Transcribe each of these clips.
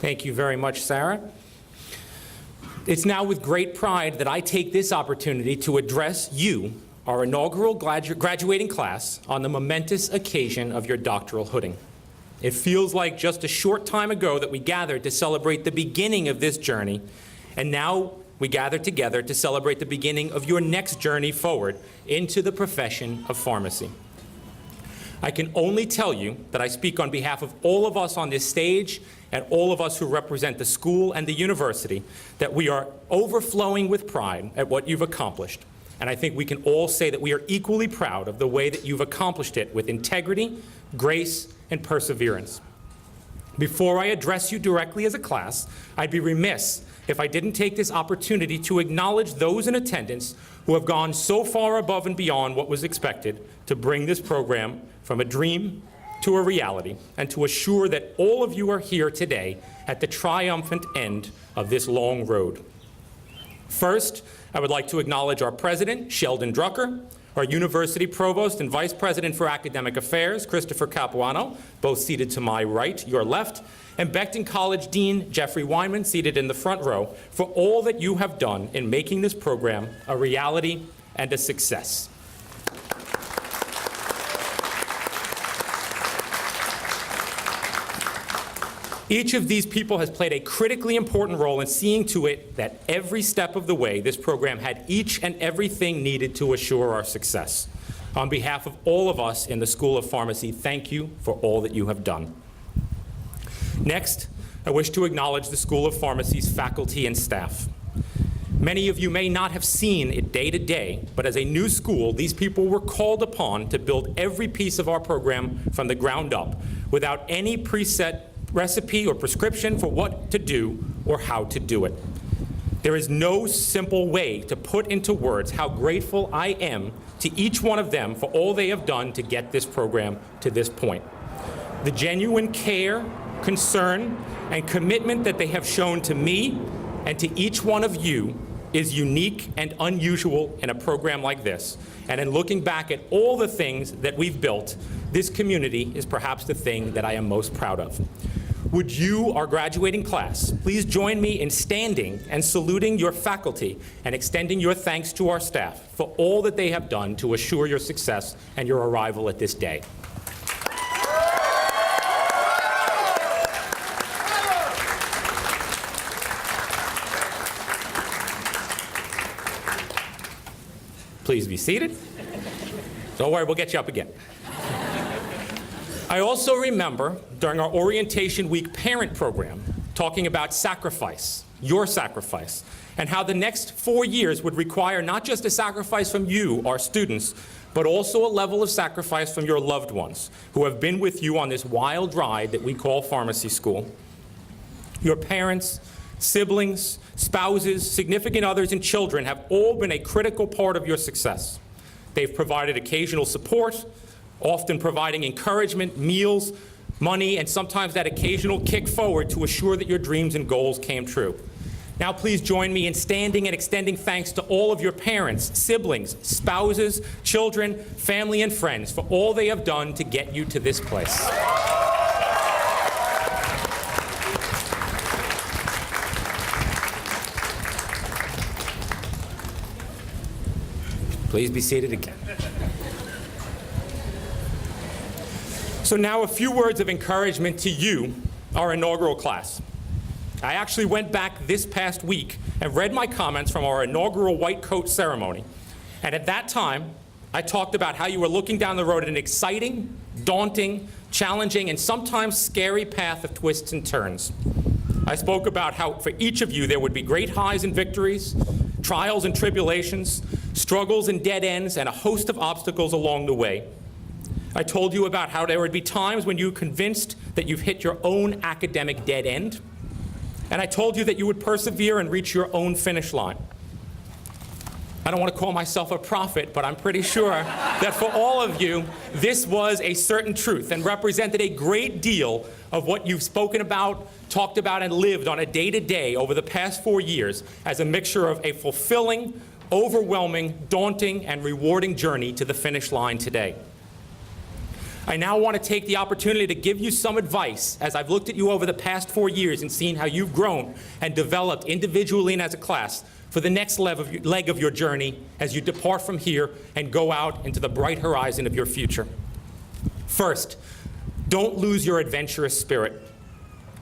Thank you very much, Sarah. It's now with great pride that I take this opportunity to address you, our inaugural graduating class, on the momentous occasion of your doctoral hooding. It feels like just a short time ago that we gathered to celebrate the beginning of this journey, and now we gather together to celebrate the beginning of your next journey forward into the profession of pharmacy. I can only tell you that I speak on behalf of all of us on this stage and all of us who represent the school and the university that we are overflowing with pride at what you've accomplished. And I think we can all say that we are equally proud of the way that you've accomplished it with integrity, grace, and perseverance. Before I address you directly as a class, I'd be remiss if I didn't take this opportunity to acknowledge those in attendance who have gone so far above and beyond what was expected to bring this program from a dream to a reality, and to assure that all of you are here today at the triumphant end of this long road. First, I would like to acknowledge our president, Sheldon Drucker, our university provost and vice president for academic affairs, Christopher Capuano, both seated to my right, your left, and Becton College Dean Jeffrey Weinman, seated in the front row, for all that you have done in making this program a reality and a success. Each of these people has played a critically important role in seeing to it that every step of the way this program had each and everything needed to assure our success. On behalf of all of us in the School of Pharmacy, thank you for all that you have done. Next, I wish to acknowledge the School of Pharmacy's faculty and staff. Many of you may not have seen it day to day, but as a new school, these people were called upon to build every piece of our program from the ground up without any preset recipe or prescription for what to do or how to do it. There is no simple way to put into words how grateful I am to each one of them for all they have done to get this program to this point. The genuine care, concern, and commitment that they have shown to me and to each one of you is unique and unusual in a program like this. And in looking back at all the things that we've built, this community is perhaps the thing that I am most proud of. Would you, our graduating class, please join me in standing and saluting your faculty and extending your thanks to our staff for all that they have done to assure your success and your arrival at this day. Please be seated. Don't worry, we'll get you up again. I also remember during our Orientation Week parent program talking about sacrifice, your sacrifice, and how the next 4 years would require not just a sacrifice from you, our students, but also a level of sacrifice from your loved ones who have been with you on this wild ride that we call pharmacy school. Your parents, siblings, spouses, significant others, and children have all been a critical part of your success. They've provided occasional support, often providing encouragement, meals, money, and sometimes that occasional kick forward to assure that your dreams and goals came true. Now please join me in standing and extending thanks to all of your parents, siblings, spouses, children, family, and friends for all they have done to get you to this place. Please be seated again. So now a few words of encouragement to you, our inaugural class. I actually went back this past week and read my comments from our inaugural white coat ceremony. And at that time, I talked about how you were looking down the road at an exciting, daunting, challenging, and sometimes scary path of twists and turns. I spoke about how for each of you there would be great highs and victories, trials and tribulations, struggles and dead ends, and a host of obstacles along the way. I told you about how there would be times when you were convinced that you've hit your own academic dead end. And I told you that you would persevere and reach your own finish line. I don't want to call myself a prophet, but I'm pretty sure that for all of you, this was a certain truth and represented a great deal of what you've spoken about, talked about, and lived on a day-to-day over the past 4 years as a mixture of a fulfilling, overwhelming, daunting, and rewarding journey to the finish line today. I now want to take the opportunity to give you some advice as I've looked at you over the past 4 years and seen how you've grown and developed individually and as a class for the next leg of your journey as you depart from here and go out into the bright horizon of your future. First, don't lose your adventurous spirit.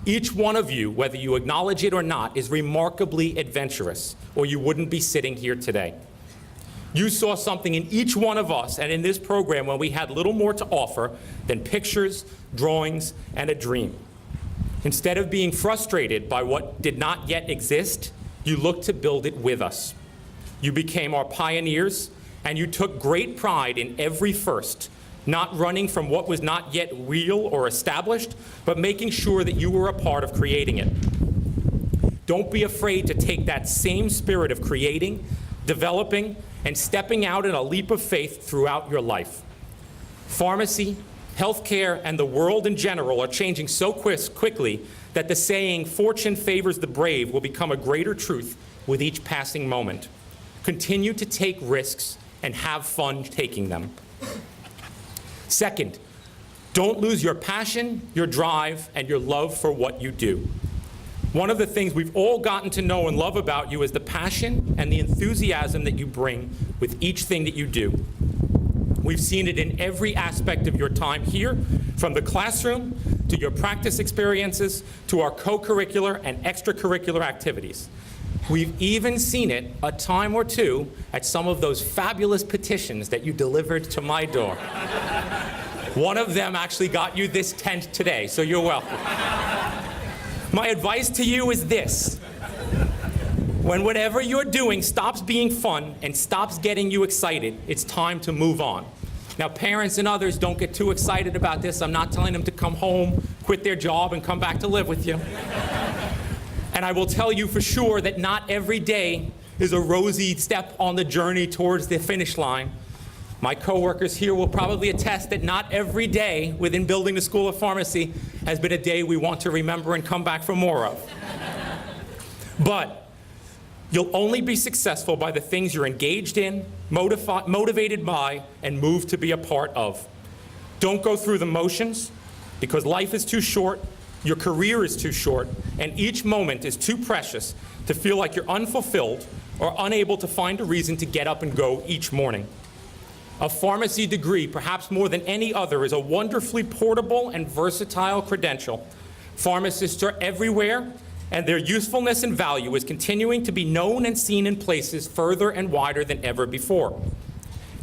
Each one of you, whether you acknowledge it or not, is remarkably adventurous, or you wouldn't be sitting here today. You saw something in each one of us and in this program when we had little more to offer than pictures, drawings, and a dream. Instead of being frustrated by what did not yet exist, you looked to build it with us. You became our pioneers, and you took great pride in every first, not running from what was not yet real or established, but making sure that you were a part of creating it. Don't be afraid to take that same spirit of creating, developing, and stepping out in a leap of faith throughout your life. Pharmacy, healthcare, and the world in general are changing so quickly that the saying, "Fortune favors the brave," will become a greater truth with each passing moment. Continue to take risks and have fun taking them. Second, don't lose your passion, your drive, and your love for what you do. One of the things we've all gotten to know and love about you is the passion and the enthusiasm that you bring with each thing that you do. We've seen it in every aspect of your time here, from the classroom to your practice experiences to our co-curricular and extracurricular activities. We've even seen it a time or two at some of those fabulous petitions that you delivered to my door. One of them actually got you this tent today, so you're welcome. My advice to you is this: when whatever you're doing stops being fun and stops getting you excited, it's time to move on. Now, parents and others, don't get too excited about this. I'm not telling them to come home, quit their job, and come back to live with you. And I will tell you for sure that not every day is a rosy step on the journey towards the finish line. My coworkers here will probably attest that not every day within building the School of Pharmacy has been a day we want to remember and come back for more of. But you'll only be successful by the things you're engaged in, motivated by, and moved to be a part of. Don't go through the motions, because life is too short, your career is too short, and each moment is too precious to feel like you're unfulfilled or unable to find a reason to get up and go each morning. A pharmacy degree, perhaps more than any other, is a wonderfully portable and versatile credential. Pharmacists are everywhere, and their usefulness and value is continuing to be known and seen in places further and wider than ever before.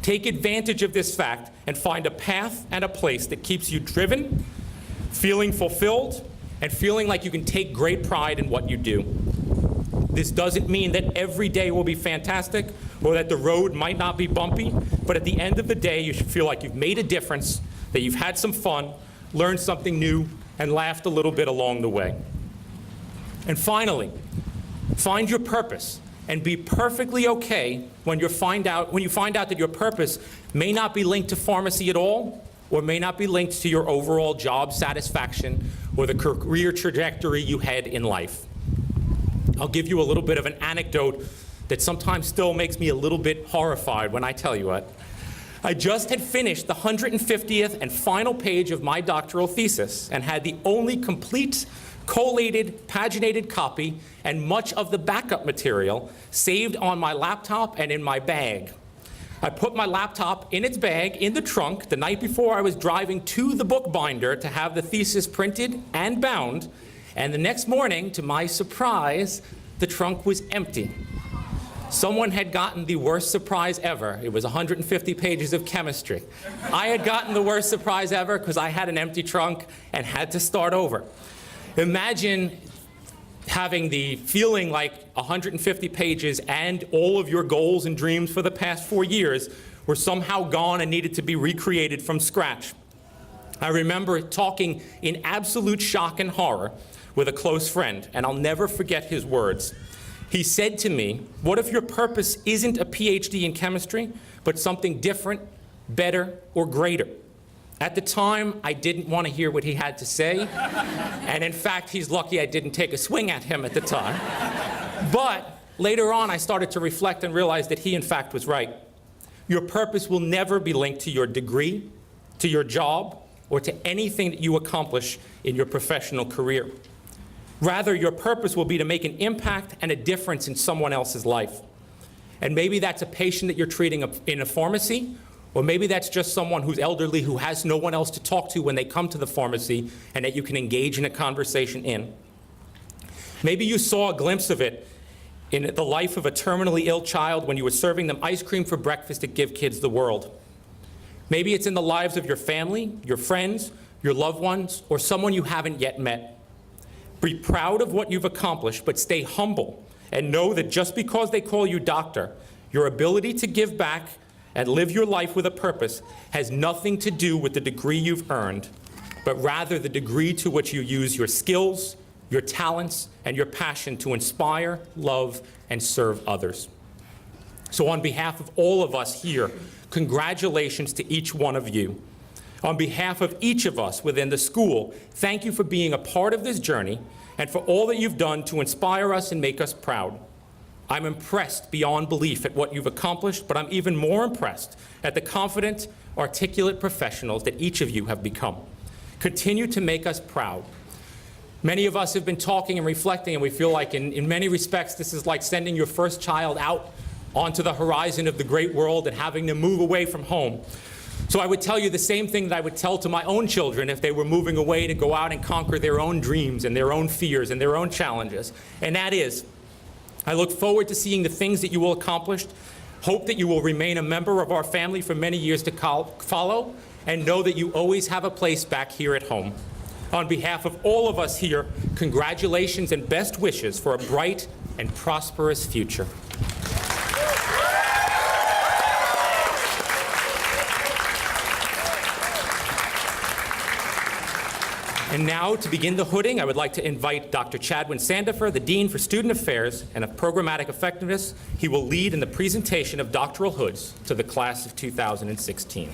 Take advantage of this fact and find a path and a place that keeps you driven, feeling fulfilled, and feeling like you can take great pride in what you do. This doesn't mean that every day will be fantastic or that the road might not be bumpy, but at the end of the day, you should feel like you've made a difference, that you've had some fun, learned something new, and laughed a little bit along the way. And finally, find your purpose and be perfectly okay when you find out that your purpose may not be linked to pharmacy at all, or may not be linked to your overall job satisfaction or the career trajectory you had in life. I'll give you a little bit of an anecdote that sometimes still makes me a little bit horrified when I tell you it. I just had finished the 150th and final page of my doctoral thesis and had the only complete, collated, paginated copy and much of the backup material saved on my laptop and in my bag. I put my laptop in its bag in the trunk the night before I was driving to the bookbinder to have the thesis printed and bound, and the next morning, to my surprise, the trunk was empty. Someone had gotten the worst surprise ever. It was 150 pages of chemistry. I had gotten the worst surprise ever because I had an empty trunk and had to start over. Imagine having the feeling like 150 pages and all of your goals and dreams for the past 4 years were somehow gone and needed to be recreated from scratch. I remember talking in absolute shock and horror with a close friend, and I'll never forget his words. He said to me, "What if your purpose isn't a PhD in chemistry, but something different, better, or greater?" At the time, I didn't want to hear what he had to say, and in fact, he's lucky I didn't take a swing at him at the time. But later on, I started to reflect and realize that he, in fact, was right. Your purpose will never be linked to your degree, to your job, or to anything that you accomplish in your professional career. Rather, your purpose will be to make an impact and a difference in someone else's life. And maybe that's a patient that you're treating in a pharmacy, or maybe that's just someone who's elderly who has no one else to talk to when they come to the pharmacy and that you can engage in a conversation in. Maybe you saw a glimpse of it in the life of a terminally ill child when you were serving them ice cream for breakfast at Give Kids the World. Maybe it's in the lives of your family, your friends, your loved ones, or someone you haven't yet met. Be proud of what you've accomplished, but stay humble and know that just because they call you doctor, your ability to give back and live your life with a purpose has nothing to do with the degree you've earned, but rather the degree to which you use your skills, your talents, and your passion to inspire, love, and serve others. So on behalf of all of us here, congratulations to each one of you. On behalf of each of us within the school, thank you for being a part of this journey and for all that you've done to inspire us and make us proud. I'm impressed beyond belief at what you've accomplished, but I'm even more impressed at the confident, articulate professionals that each of you have become. Continue to make us proud. Many of us have been talking and reflecting, and we feel like in many respects this is like sending your first child out onto the horizon of the great world and having them move away from home. So I would tell you the same thing that I would tell to my own children if they were moving away to go out and conquer their own dreams and their own fears and their own challenges. And that is, I look forward to seeing the things that you will accomplish, hope that you will remain a member of our family for many years to follow, and know that you always have a place back here at home. On behalf of all of us here, congratulations and best wishes for a bright and prosperous future. And now, to begin the hooding, I would like to invite Dr. Chadwin Sandifer, the Dean for Student Affairs and of Programmatic Effectiveness. He will lead in the presentation of doctoral hoods to the class of 2016.